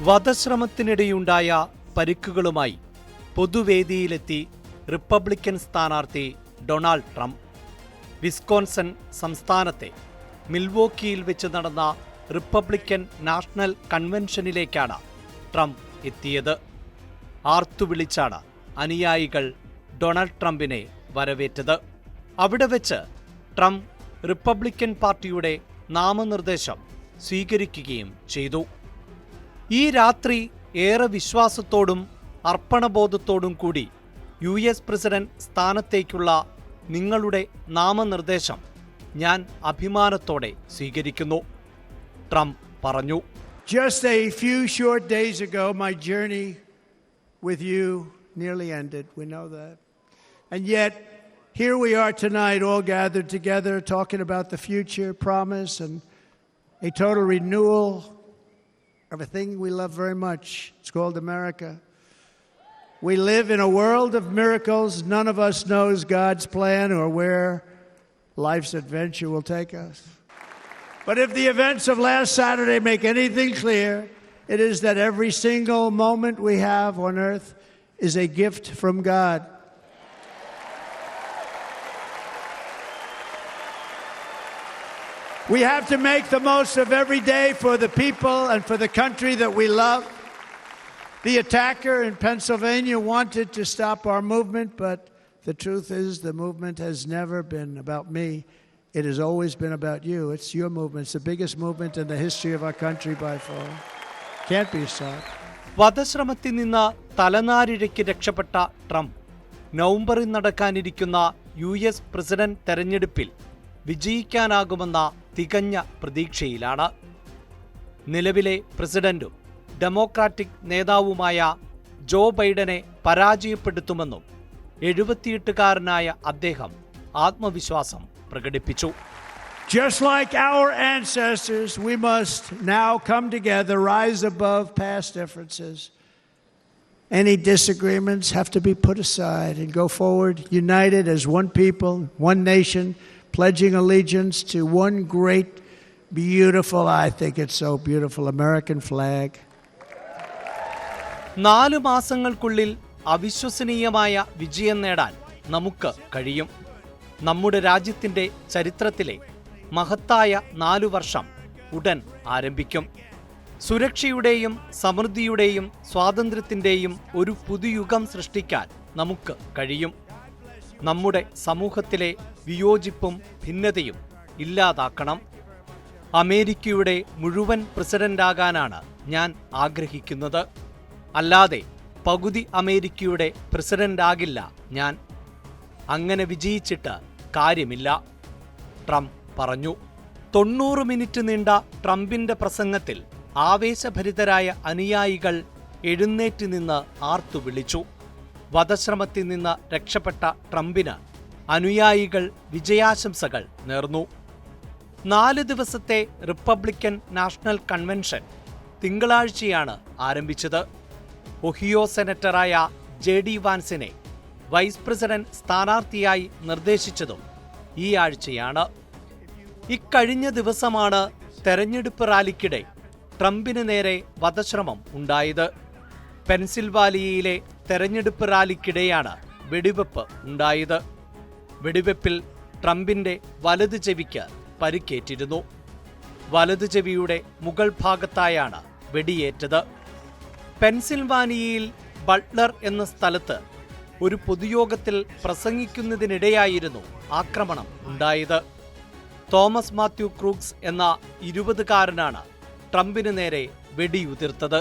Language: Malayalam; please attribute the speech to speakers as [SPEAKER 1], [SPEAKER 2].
[SPEAKER 1] വധശ്രമത്തിനിടെയുണ്ടായ പരിക്കുകളുമായി പൊതുവേദിയിലെത്തി റിപ്പബ്ലിക്കൻ സ്ഥാനാർത്ഥി ഡൊണാൾഡ് ട്രംപ്. വിസ്കോൺസൺ സംസ്ഥാനത്തെ മിൽവോക്കിയിൽ വെച്ച് നടന്ന റിപ്പബ്ലിക്കൻ നാഷണൽ കൺവെൻഷനിലേക്കാണ് ട്രംപ് എത്തിയത്. ആർത്തുവിളിച്ചാണ് അനുയായികൾ ഡൊണാൾഡ് ട്രംപിനെ വരവേറ്റത്. അവിടെ വെച്ച് ട്രംപ് റിപ്പബ്ലിക്കൻ പാർട്ടിയുടെ നാമനിർദ്ദേശം സ്വീകരിക്കുകയും ചെയ്തു. ഈ രാത്രി ഏറെ വിശ്വാസത്തോടും അർപ്പണബോധത്തോടും കൂടി US പ്രസിഡന്റ് സ്ഥാനത്തേക്കുള്ള നിങ്ങളുടെ നാമനിർദ്ദേശം ഞാൻ അഭിമാനത്തോടെ സ്വീകരിക്കുന്നു, ട്രംപ് പറഞ്ഞു.
[SPEAKER 2] Just a few short days ago, my journey with you nearly ended. We know that. And yet, here we are tonight, all gathered together, talking about the future, promise, and a total renewal of a thing we love very much. It's called America. We live in a world of miracles. None of us knows God's plan or where life's adventure will take us. But if the events of last Saturday make anything clear, it is that every single moment we have on earth is a gift from God. We have to make the most of every day for the people and for the country that we love. The attacker in Pennsylvania wanted to stop our movement, but the truth is the movement has never been about me. It has always been about you. It's your movement. It's the biggest movement in the history of our country by far. Can't be stopped.
[SPEAKER 1] വധശ്രമത്തിൽ നിന്ന് തലനാരിഴയ്ക്ക് രക്ഷപ്പെട്ട ട്രംപ് നവംബറിൽ നടക്കാനിരിക്കുന്ന US പ്രസിഡന്റ് തെരഞ്ഞെടുപ്പിൽ വിജയിക്കാനാകുമെന്ന തികഞ്ഞ പ്രതീക്ഷയിലാണ്. നിലവിലെ പ്രസിഡന്റും ഡെമോക്രാറ്റിക് നേതാവുമായ ജോ ബൈഡനെ പരാജയപ്പെടുത്തുമെന്നും 78-കാരനായ അദ്ദേഹം ആത്മവിശ്വാസം പ്രകടിപ്പിച്ചു.
[SPEAKER 2] Just like our ancestors, we must now come together, rise above past differences. Any disagreements have to be put aside and go forward, united as one people, one nation, pledging allegiance to one great, beautiful, I think it's so beautiful, American flag.
[SPEAKER 1] 4 മാസങ്ങൾക്കുള്ളിൽ അവിശ്വസനീയമായ വിജയം നേടാൻ നമുക്ക് കഴിയും. നമ്മുടെ രാജ്യത്തിൻ്റെ ചരിത്രത്തിലെ മഹത്തായ 4 വർഷം ഉടൻ ആരംഭിക്കും. സുരക്ഷയുടെയും സമൃദ്ധിയുടെയും സ്വാതന്ത്ര്യത്തിൻ്റെയും ഒരു പുതുയുഗം സൃഷ്ടിക്കാൻ നമുക്ക് കഴിയും. നമ്മുടെ സമൂഹത്തിലെ വിയോജിപ്പും ഭിന്നതയും ഇല്ലാതാക്കണം. അമേരിക്കയുടെ മുഴുവൻ പ്രസിഡന്റാകാനാണ് ഞാൻ ആഗ്രഹിക്കുന്നത്. അല്ലാതെ പകുതി അമേരിക്കയുടെ പ്രസിഡന്റാകില്ല ഞാൻ. അങ്ങനെ വിജയിച്ചിട്ട് കാര്യമില്ല, ട്രംപ് പറഞ്ഞു. 90 മിനിറ്റ് നീണ്ട ട്രംപിന്റെ പ്രസംഗത്തിൽ ആവേശഭരിതരായ അനുയായികൾ എഴുന്നേറ്റ് നിന്ന് ആർത്തുവിളിച്ചു. വധശ്രമത്തിൽ നിന്ന് രക്ഷപ്പെട്ട ട്രംപിന് അനുയായികൾ വിജയാശംസകൾ നേർന്നു. 4 ദിവസത്തെ റിപ്പബ്ലിക്കൻ നാഷണൽ കൺവെൻഷൻ തിങ്കളാഴ്ചയാണ് ആരംഭിച്ചത്. ഒഹിയോ സെനറ്ററായ JD വാൻസിനെ വൈസ് പ്രസിഡന്റ് സ്ഥാനാർത്ഥിയായി നിർദ്ദേശിച്ചതും ഈ ആഴ്ചയാണ്. ഇക്കഴിഞ്ഞ ദിവസമാണ് തെരഞ്ഞെടുപ്പ് റാലിക്കിടെ ട്രംപിന് നേരെ വധശ്രമം ഉണ്ടായത്. പെൻസിൽവാനിയയിലെ തെരഞ്ഞെടുപ്പ് റാലിക്കിടെയാണ് വെടിവെപ്പ് ഉണ്ടായത്. വെടിവെപ്പിൽ ട്രംപിന്റെ വലത് ചെവിക്ക് പരിക്കേറ്റിരുന്നു. വലത് ചെവിയുടെ മുകൾ ഭാഗത്തായാണ് വെടിയേറ്റത്. പെൻസിൽവാനിയയിൽ ബട്ട്ലർ എന്ന സ്ഥലത്ത് ഒരു പൊതുയോഗത്തിൽ പ്രസംഗിക്കുന്നതിനിടെയായിരുന്നു ആക്രമണം ഉണ്ടായത്. തോമസ് മാത്യു ക്രൂക്സ് എന്ന 20-കാരനാണ് ട്രംപിന് നേരെ വെടിയുതിർത്തത്.